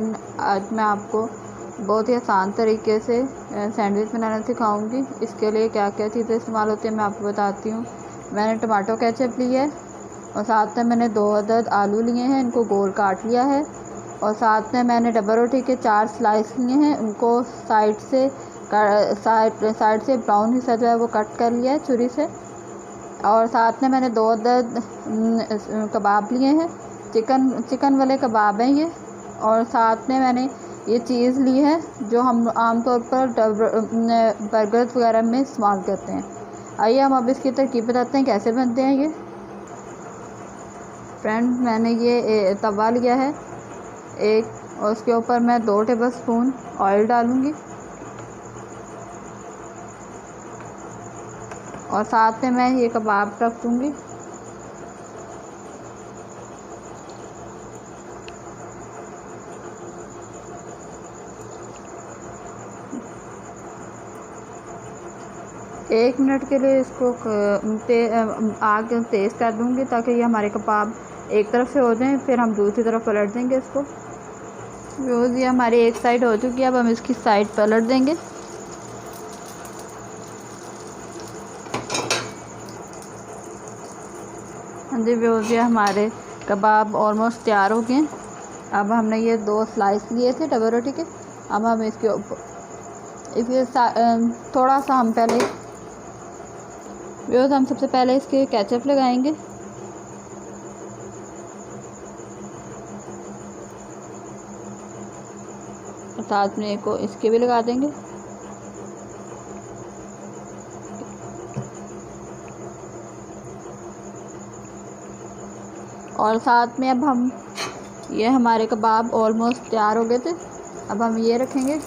Friend, आज मैं आपको बहुत ही आसान तरीके से सैंडविच बनाना सिखाऊंगी। इसके लिए क्या क्या चीज़ें इस्तेमाल होती हैं मैं आपको बताती हूँ। मैंने टमाटो केचप ली है और साथ में मैंने 2 अदद आलू लिए हैं, इनको गोल काट लिया है। और साथ में मैंने डबल रोटी के 4 स्लाइस लिए हैं, उनको साइड से ब्राउन हिस्सा जो है वो कट कर लिया है छुरी से। और साथ में मैंने 2 अदद कबाब लिए हैं, चिकन वाले कबाब हैं ये। और साथ में मैंने ये चीज़ ली है जो हम आमतौर पर बर्गर वगैरह में इस्तेमाल करते हैं। आइए हम अब इसकी तरकीब बताते हैं कैसे बनते हैं ये। फ्रेंड, मैंने ये तवा लिया है एक, और उसके ऊपर मैं 2 टेबलस्पून ऑयल डालूँगी और साथ में मैं ये कबाब रख दूँगी। एक मिनट के लिए इसको आग तेज़ कर दूँगी ताकि ये हमारे कबाब एक तरफ से हो जाएं, फिर हम दूसरी तरफ पलट देंगे इसको। व्यूज़, ये हमारी एक साइड हो चुकी है, अब हम इसकी साइड पलट देंगे। हाँ जी व्यूज़, ये हमारे कबाब ऑलमोस्ट तैयार हो गए हैं। अब हमने ये 2 स्लाइस लिए थे डबल रोटी के, अब हम इसके ऊपर थोड़ा सा हम पहले व्यूज़ हम सबसे पहले इसके केचप लगाएंगे। साथ में को इसके भी लगा देंगे। और साथ में अब हम ये हमारे कबाब ऑलमोस्ट तैयार हो गए थे, अब हम ये रखेंगे।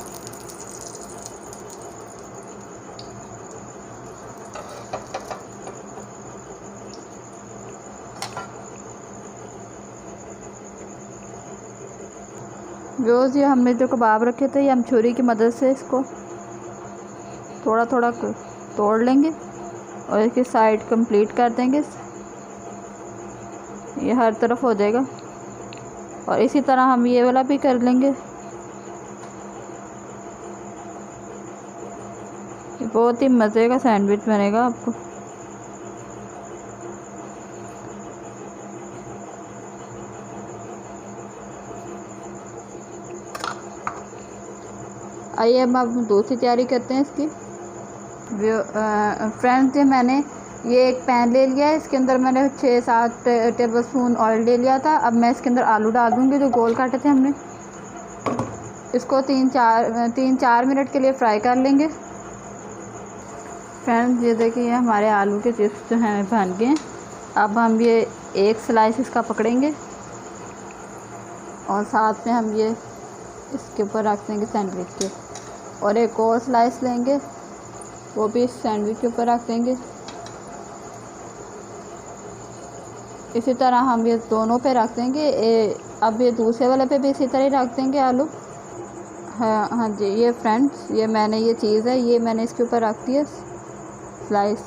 व्यूज़, ये हमने जो कबाब रखे थे ये हम छुरी की मदद से इसको थोड़ा थोड़ा तोड़ लेंगे और इसकी साइड कंप्लीट कर देंगे। ये हर तरफ हो जाएगा और इसी तरह हम ये वाला भी कर लेंगे। बहुत ही मज़े का सैंडविच बनेगा आपको। आइए अब दूसरी तैयारी करते हैं इसकी। फ्रेंड्स, ये मैंने ये एक पैन ले लिया है, इसके अंदर मैंने 6-7 टेबलस्पून ऑयल ले लिया था। अब मैं इसके अंदर आलू डाल दूँगी जो गोल काटे थे हमने। इसको 3-4 मिनट के लिए फ्राई कर लेंगे। फ्रेंड्स, ये देखिए हमारे आलू के चिप्स जो हैं बन गए हैं। अब हम ये एक स्लाइस इसका पकड़ेंगे और साथ में हम ये इसके ऊपर रख देंगे सैंडविच के, और एक और स्लाइस लेंगे वो भी इस सैंडविच के ऊपर रख देंगे। इसी तरह हम ये दोनों पे रख देंगे। अब ये दूसरे वाले पे भी इसी तरह ही रख देंगे आलू। हाँ जी, ये फ्रेंड्स, ये मैंने ये चीज़ है ये मैंने इसके ऊपर रख दी है स्लाइस।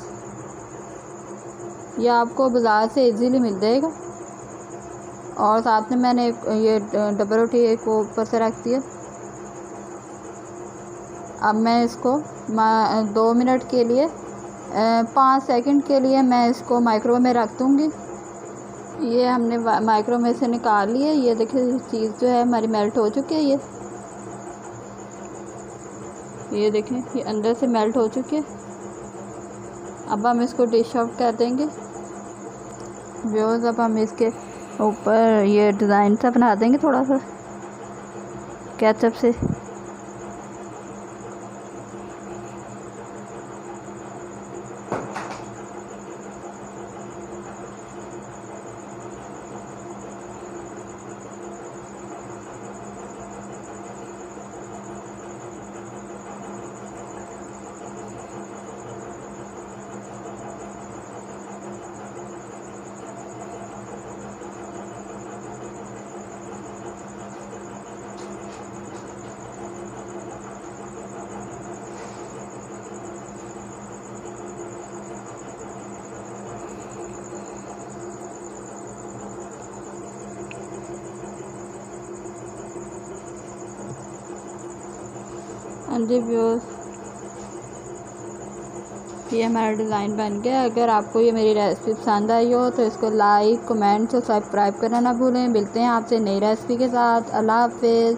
ये आपको बाज़ार से इजीली मिल जाएगा। और साथ में मैंने ये डबल रोटी एक ऊपर से रख दिया। अब मैं इसको 2 मिनट के लिए 5 सेकंड के लिए मैं इसको माइक्रोवेव में रख दूँगी। ये हमने माइक्रोवेव में से निकाल ली है। ये देखिए चीज़ जो है हमारी मेल्ट हो चुकी है। ये देखें ये अंदर से मेल्ट हो चुकी है। अब हम इसको डिश आउट कर देंगे। व्यूअर्स, अब हम इसके ऊपर ये डिज़ाइन सा बना देंगे थोड़ा सा केचप से। हाँ जी व्यूअर्स, ये हमारा डिज़ाइन बन गया। अगर आपको ये मेरी रेसिपी पसंद आई हो तो इसको लाइक, कमेंट्स और सब्सक्राइब करना ना भूलें। मिलते हैं आपसे नई रेसिपी के साथ। अल्लाह हाफिज़।